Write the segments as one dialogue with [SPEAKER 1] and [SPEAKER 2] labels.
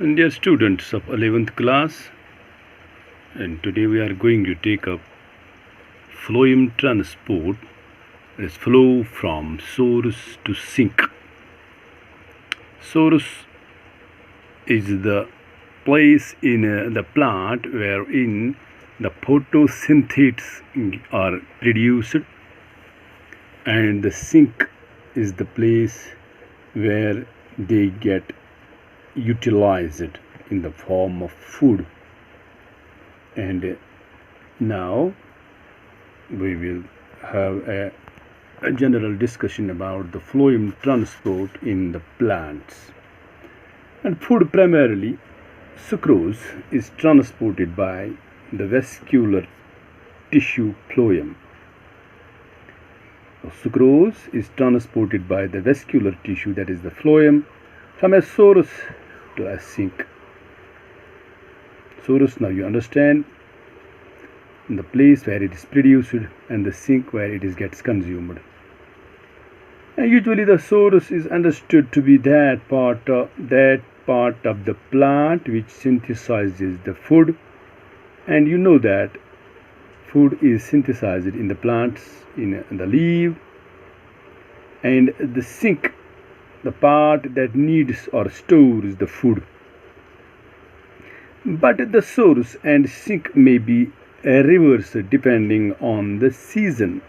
[SPEAKER 1] And dear students of 11th class, and today we are going to take up Phloem Transport as flow from source to sink. Source is the place in the plant wherein the photosynthetes are produced, and the sink is the place where they get utilized in the form of food. And now we will have a general discussion about the phloem transport in the plants. And food, primarily sucrose, is transported by the vascular tissue phloem. Sucrose is transported by the vascular tissue, that is the phloem, from a source to a sink. Source, now you understand, the place where it is produced, and the sink where it gets consumed. And usually the source is understood to be that part of the plant which synthesizes the food, and you know that food is synthesized in the plants, in the leaf, and the sink, the part that needs or stores the food. But the source and sink may be reversed depending on the season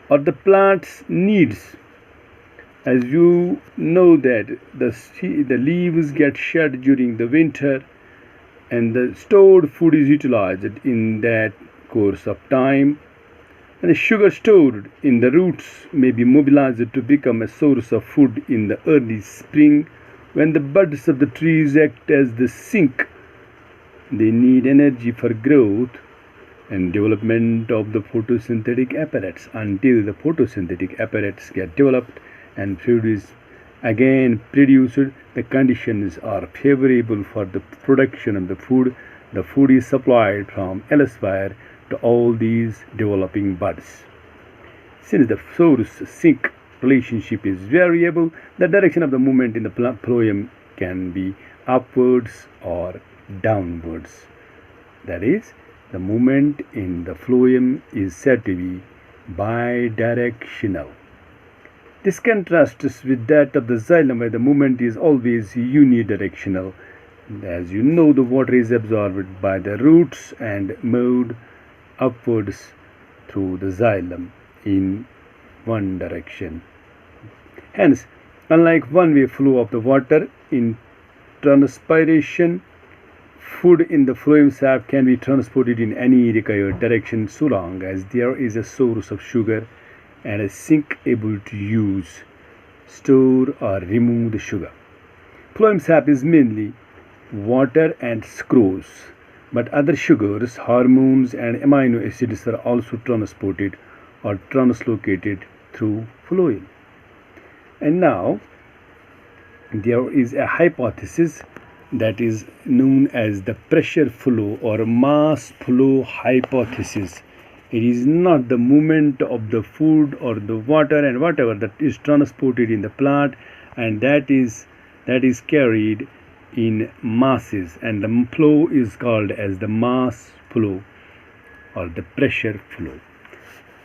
[SPEAKER 1] or the plant's needs. As you know that the leaves get shed during the winter, and the stored food is utilized in that course of time, and the sugar stored in the roots may be mobilized to become a source of food in the early spring when the buds of the trees act as the sink. They need energy for growth and development of the photosynthetic apparatus. Until the photosynthetic apparatus get developed and food is again produced, the conditions are favorable for the production of the food. The food is supplied from elsewhere to all these developing buds. Since the source-sink relationship is variable, the direction of the movement in the phloem can be upwards or downwards. That is, the movement in the phloem is said to be bidirectional. This contrasts with that of the xylem, where the movement is always unidirectional. As you know, the water is absorbed by the roots and moved upwards through the xylem in one direction. Hence, unlike one-way flow of the water in transpiration, food in the phloem sap can be transported in any required direction so long as there is a source of sugar and a sink able to use, store or remove the sugar. Phloem sap is mainly water and sucrose, but other sugars, hormones and amino acids are also transported or translocated through phloem. And now there is a hypothesis that is known as the pressure flow or mass flow hypothesis. It is not the movement of the food or the water and whatever that is transported in the plant, and that is carried in masses, and the flow is called as the mass flow or the pressure flow.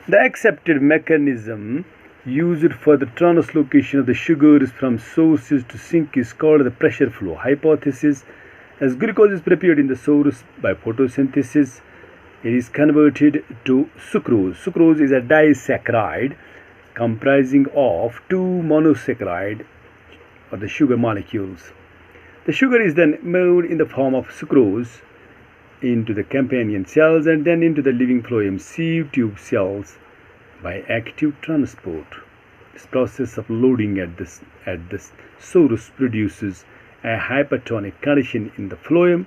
[SPEAKER 1] The accepted mechanism used for the translocation of the sugars from sources to sink is called the pressure flow hypothesis. As glucose is prepared in the source by photosynthesis, it is converted to sucrose. Sucrose is a disaccharide comprising of two monosaccharides or the sugar molecules. The sugar is then moved in the form of sucrose into the companion cells and then into the living phloem sieve tube cells by active transport. This process of loading at the source produces a hypertonic condition in the phloem.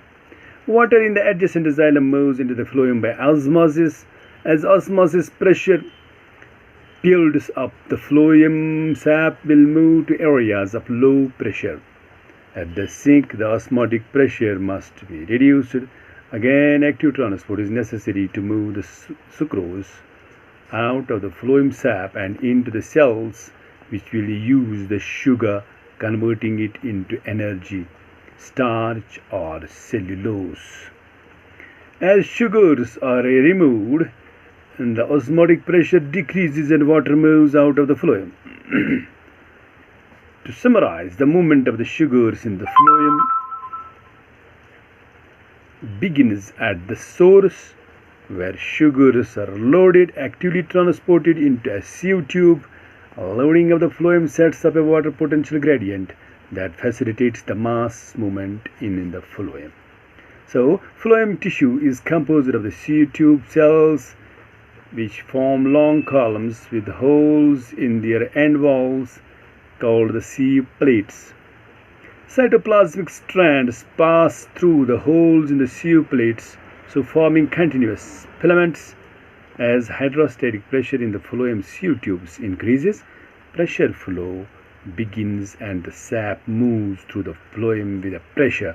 [SPEAKER 1] Water in the adjacent xylem moves into the phloem by osmosis. As osmosis pressure builds up, the phloem sap will move to areas of low pressure. At the sink, the osmotic pressure must be reduced. Again, active transport is necessary to move the sucrose out of the phloem sap and into the cells which will use the sugar, converting it into energy. starch, or cellulose. As sugars are removed, and the osmotic pressure decreases and water moves out of the phloem. To summarize, the movement of the sugars in the phloem begins at the source, where sugars are loaded, actively transported into a sieve tube. Loading of the phloem sets up a water potential gradient that facilitates the mass movement in the phloem. So, phloem tissue is composed of the sieve tube cells, which form long columns with holes in their end walls called the sieve plates. Cytoplasmic strands pass through the holes in the sieve plates, so forming continuous filaments. As hydrostatic pressure in the phloem sieve tubes increases, pressure flow begins and the sap moves through the phloem with a pressure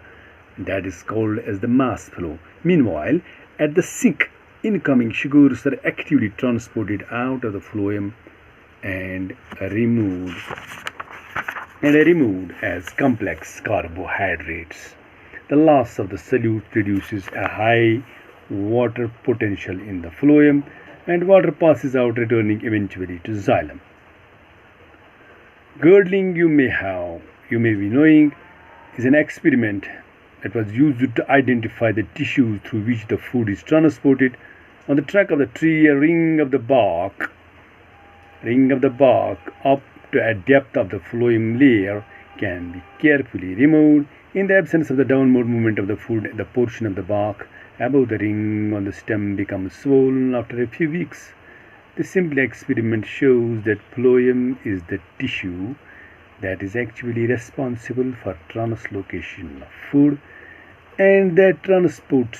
[SPEAKER 1] that is called as the mass flow. Meanwhile, at the sink, incoming sugars are actively transported out of the phloem and removed as complex carbohydrates. The loss of the solute produces a high water potential in the phloem, and water passes out, returning eventually to xylem. Girdling, you may be knowing, is an experiment that was used to identify the tissues through which the food is transported. On the trunk of the tree, a ring of the bark up to a depth of the phloem layer can be carefully removed. In the absence of the downward movement of the food, the portion of the bark above the ring on the stem becomes swollen after a few weeks. This simple experiment shows that phloem is the tissue that is actually responsible for translocation of food, and that transport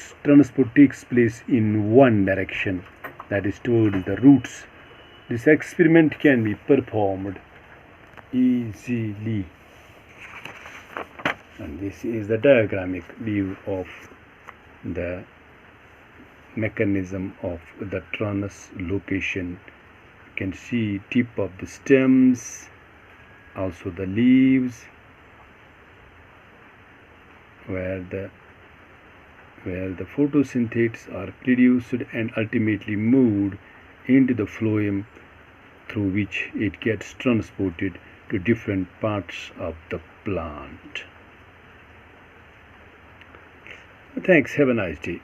[SPEAKER 1] takes place in one direction, that is towards the roots. This experiment can be performed easily. And this is the diagrammatic view of the mechanism of the translocation. You can see tip of the stems, also the leaves, where the photosynthetes are produced and ultimately moved into the phloem, through which it gets transported to different parts of the plant. Thanks. Have a nice day.